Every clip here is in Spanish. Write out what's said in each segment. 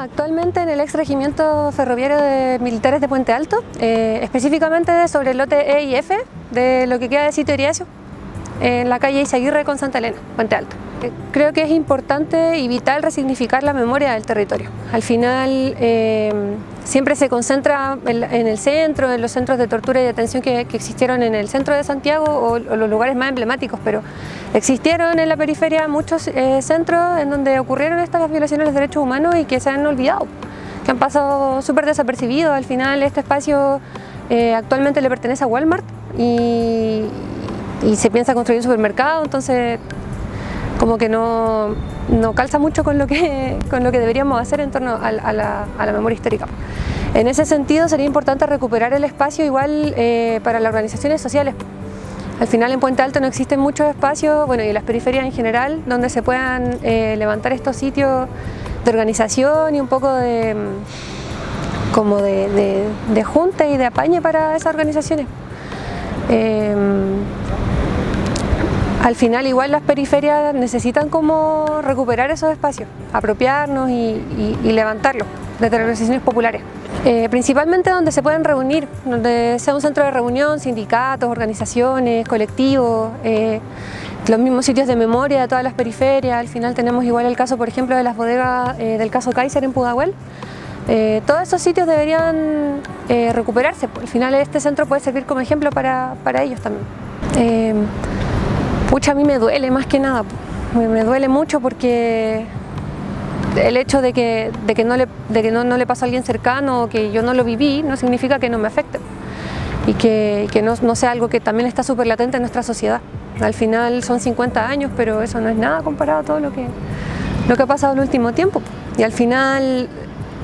actualmente en el ex regimiento ferroviario de militares de Puente Alto, específicamente sobre el lote E y F de lo que queda de sitio Iriacio, en la calle Izaguirre con Santa Elena, Puente Alto. Creo que es importante y vital resignificar la memoria del territorio. Al final siempre se concentra en el centro, en los centros de tortura y detención que existieron en el centro de Santiago o los lugares más emblemáticos, pero existieron en la periferia muchos centros en donde ocurrieron estas violaciones de los derechos humanos y que se han olvidado, que han pasado súper desapercibidos. Al final este espacio actualmente le pertenece a Walmart y se piensa construir un supermercado, entonces como que no calza mucho con lo que deberíamos hacer en torno a la memoria histórica. En ese sentido sería importante recuperar el espacio igual para las organizaciones sociales. Al final en Puente Alto no existen muchos espacios, bueno, y en las periferias en general, donde se puedan levantar estos sitios de organización y un poco de junte y de apañe para esas organizaciones. Al final igual las periferias necesitan como recuperar esos espacios, apropiarnos y levantarlos desde las organizaciones populares. Principalmente donde se puedan reunir, donde sea un centro de reunión, sindicatos, organizaciones, colectivos, los mismos sitios de memoria de todas las periferias. Al final tenemos igual el caso, por ejemplo, de las bodegas del caso Kaiser en Pudahuel. Todos esos sitios deberían recuperarse. Al final este centro puede servir como ejemplo para ellos también. Pucha, a mí me duele más que nada, me duele mucho porque el hecho de que no le pasó a alguien cercano o que yo no lo viví no significa que no me afecte y que no sea algo que también está súper latente en nuestra sociedad. Al final son 50 años, pero eso no es nada comparado a todo lo que ha pasado en el último tiempo. Y al final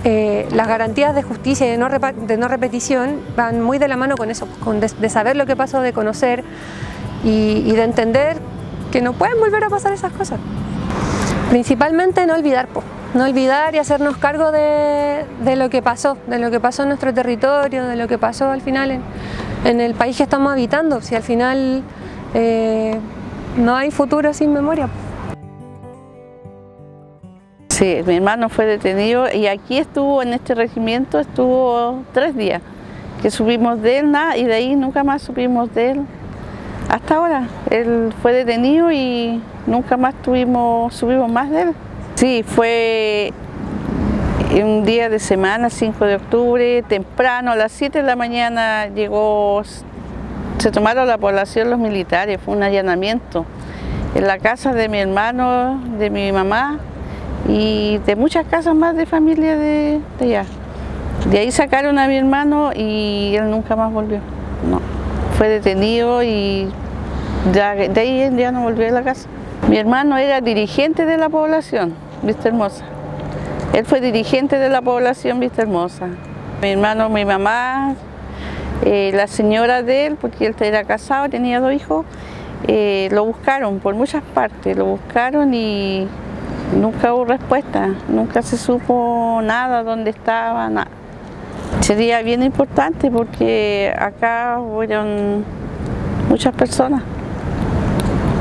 las garantías de justicia y de no repetición van muy de la mano con eso, de saber lo que pasó, de conocer y de entender que no pueden volver a pasar esas cosas. Principalmente no olvidar y hacernos cargo de lo que pasó en nuestro territorio, de lo que pasó al final en el país que estamos habitando. Si al final no hay futuro sin memoria. Sí, mi hermano fue detenido y aquí estuvo, en este regimiento, estuvo 3 días, que supimos de él nada y de ahí nunca más supimos de él. Hasta ahora, él fue detenido y nunca más supimos más de él. Sí, fue un día de semana, 5 de octubre, temprano, a las 7 de la mañana se tomaron la población los militares, fue un allanamiento en la casa de mi hermano, de mi mamá y de muchas casas más de familia de allá. De ahí sacaron a mi hermano y él nunca más volvió, no. Fue detenido y de ahí ya no volvió a la casa. Mi hermano era dirigente de la población Vista Hermosa. Él fue dirigente de la población Vista Hermosa. Mi hermano, mi mamá, la señora de él, porque él era casado, tenía 2 hijos, lo buscaron por muchas partes, lo buscaron y nunca hubo respuesta, nunca se supo nada, dónde estaba, nada. Sería bien importante porque acá fueron muchas personas,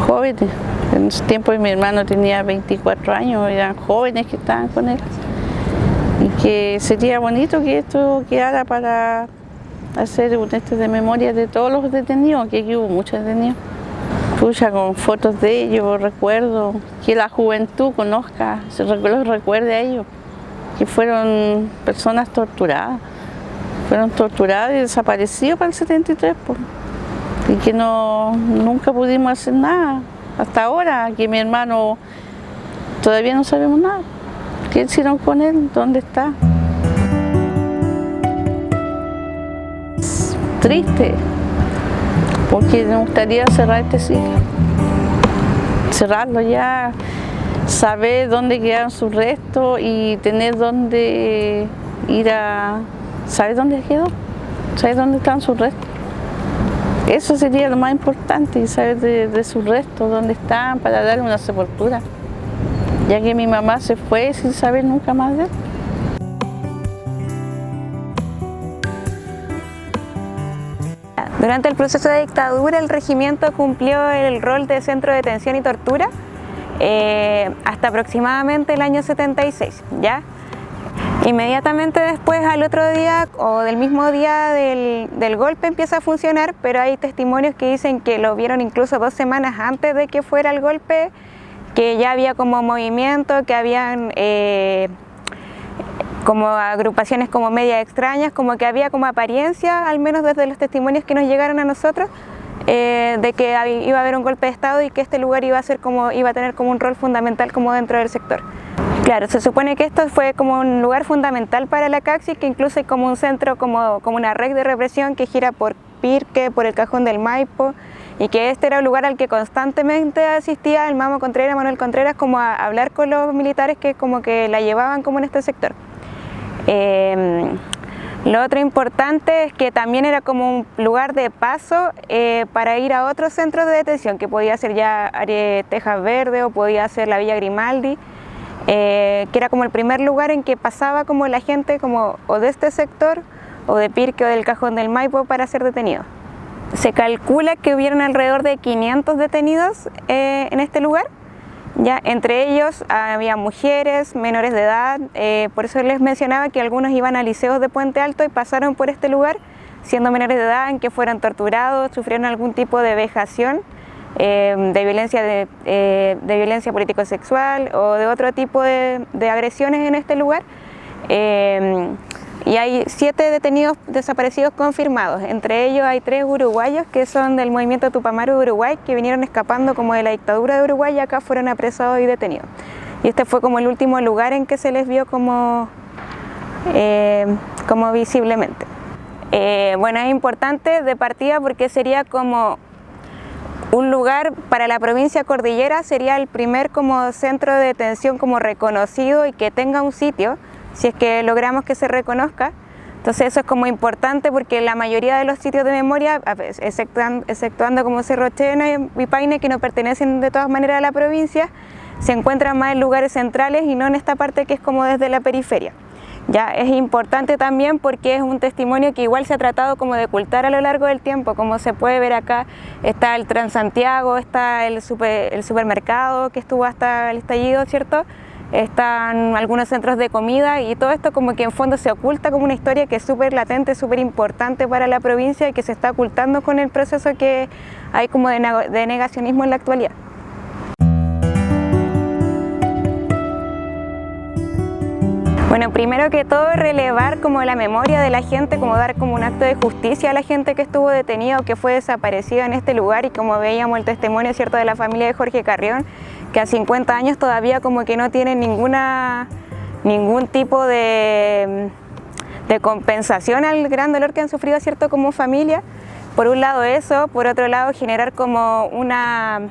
jóvenes. En ese tiempo mi hermano tenía 24 años, eran jóvenes que estaban con él. Y que sería bonito que esto quedara para hacer un de memoria de todos los detenidos, que aquí hubo muchos detenidos. Pucha, con fotos de ellos, recuerdo, que la juventud conozca, los recuerde a ellos, que fueron personas torturadas. Fueron torturados y desaparecidos para el 73, pues. Y que nunca pudimos hacer nada. Hasta ahora, que mi hermano todavía no sabemos nada. ¿Qué hicieron con él? ¿Dónde está? Es triste, porque me gustaría cerrar este ciclo. Cerrarlo ya, saber dónde quedaron sus restos y tener dónde ir a... ¿Sabes dónde quedó? ¿Sabes dónde están sus restos? Eso sería lo más importante, saber de sus restos, dónde están, para darle una sepultura. Ya que mi mamá se fue sin saber nunca más de él. Durante el proceso de dictadura, el regimiento cumplió el rol de centro de detención y tortura hasta aproximadamente el año 76, ¿ya? Inmediatamente después, al otro día o del mismo día del golpe empieza a funcionar, pero hay testimonios que dicen que lo vieron incluso 2 semanas antes de que fuera el golpe, que ya había como movimiento, que habían como agrupaciones como media extrañas, como que había como apariencia, al menos desde los testimonios que nos llegaron a nosotros, de que iba a haber un golpe de Estado y que este lugar iba a tener como un rol fundamental como dentro del sector. Claro, se supone que esto fue como un lugar fundamental para la CACSI, que incluso hay como un centro, como una red de represión que gira por Pirque, por el Cajón del Maipo, y que este era un lugar al que constantemente asistía el Mamo Contreras, Manuel Contreras, como a hablar con los militares que como que la llevaban como en este sector. Lo otro importante es que también era como un lugar de paso para ir a otros centros de detención, que podía ser ya Tejas Verde o podía ser la Villa Grimaldi, que era como el primer lugar en que pasaba como la gente como o de este sector o de Pirque o del Cajón del Maipo para ser detenidos. Se calcula que hubieron alrededor de 500 detenidos en este lugar. Ya, entre ellos había mujeres, menores de edad, por eso les mencionaba que algunos iban a liceos de Puente Alto y pasaron por este lugar siendo menores de edad, en que fueron torturados, sufrieron algún tipo de vejación, de violencia político-sexual o de otro tipo de agresiones en este lugar. Y hay 7 detenidos desaparecidos confirmados, entre ellos hay 3 uruguayos que son del movimiento Tupamaru de Uruguay, que vinieron escapando como de la dictadura de Uruguay y acá fueron apresados y detenidos. Y este fue como el último lugar en que se les vio como visiblemente. Bueno, es importante de partida porque sería como un lugar para la provincia cordillera, sería el primer como centro de detención como reconocido y que tenga un sitio, si es que logramos que se reconozca. Entonces eso es como importante porque la mayoría de los sitios de memoria, exceptuando como Cerro Chena y Paine, que no pertenecen de todas maneras a la provincia, se encuentran más en lugares centrales y no en esta parte que es como desde la periferia. Ya es importante también porque es un testimonio que igual se ha tratado como de ocultar a lo largo del tiempo. Como se puede ver acá, está el Transantiago, está el supermercado que estuvo hasta el estallido, ¿cierto? Están algunos centros de comida y todo esto como que en fondo se oculta como una historia que es súper latente, súper importante para la provincia y que se está ocultando con el proceso que hay como de negacionismo en la actualidad. Bueno, primero que todo relevar como la memoria de la gente, como dar como un acto de justicia a la gente que estuvo detenida o que fue desaparecida en este lugar, y como veíamos el testimonio, ¿cierto?, de la familia de Jorge Carrión, que a 50 años todavía como que no tienen ningún tipo de compensación al gran dolor que han sufrido, ¿cierto?, como familia. Por un lado eso, por otro lado generar como una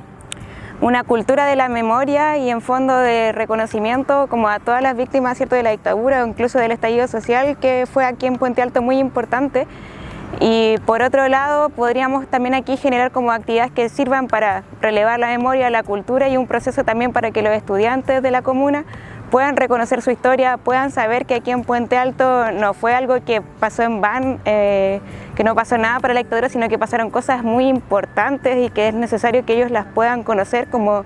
cultura de la memoria y en fondo de reconocimiento como a todas las víctimas, ¿cierto?, de la dictadura o incluso del estallido social, que fue aquí en Puente Alto muy importante. Y por otro lado podríamos también aquí generar como actividades que sirvan para relevar la memoria, la cultura y un proceso también para que los estudiantes de la comuna puedan reconocer su historia, puedan saber que aquí en Puente Alto no fue algo que pasó en vano, que no pasó nada para la dictadura, sino que pasaron cosas muy importantes y que es necesario que ellos las puedan conocer como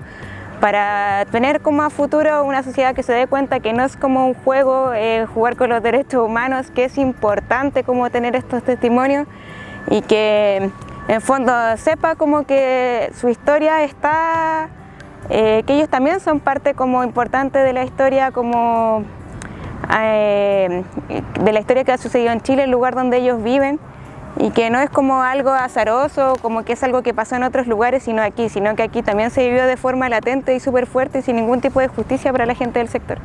para tener como a futuro una sociedad que se dé cuenta que no es como un juego jugar con los derechos humanos, que es importante como tener estos testimonios y que en fondo sepa como que su historia está, que ellos también son parte como importante de la historia, como de la historia que ha sucedido en Chile, el lugar donde ellos viven, y que no es como algo azaroso, como que es algo que pasó en otros lugares, sino que aquí también se vivió de forma latente y súper fuerte y sin ningún tipo de justicia para la gente del sector.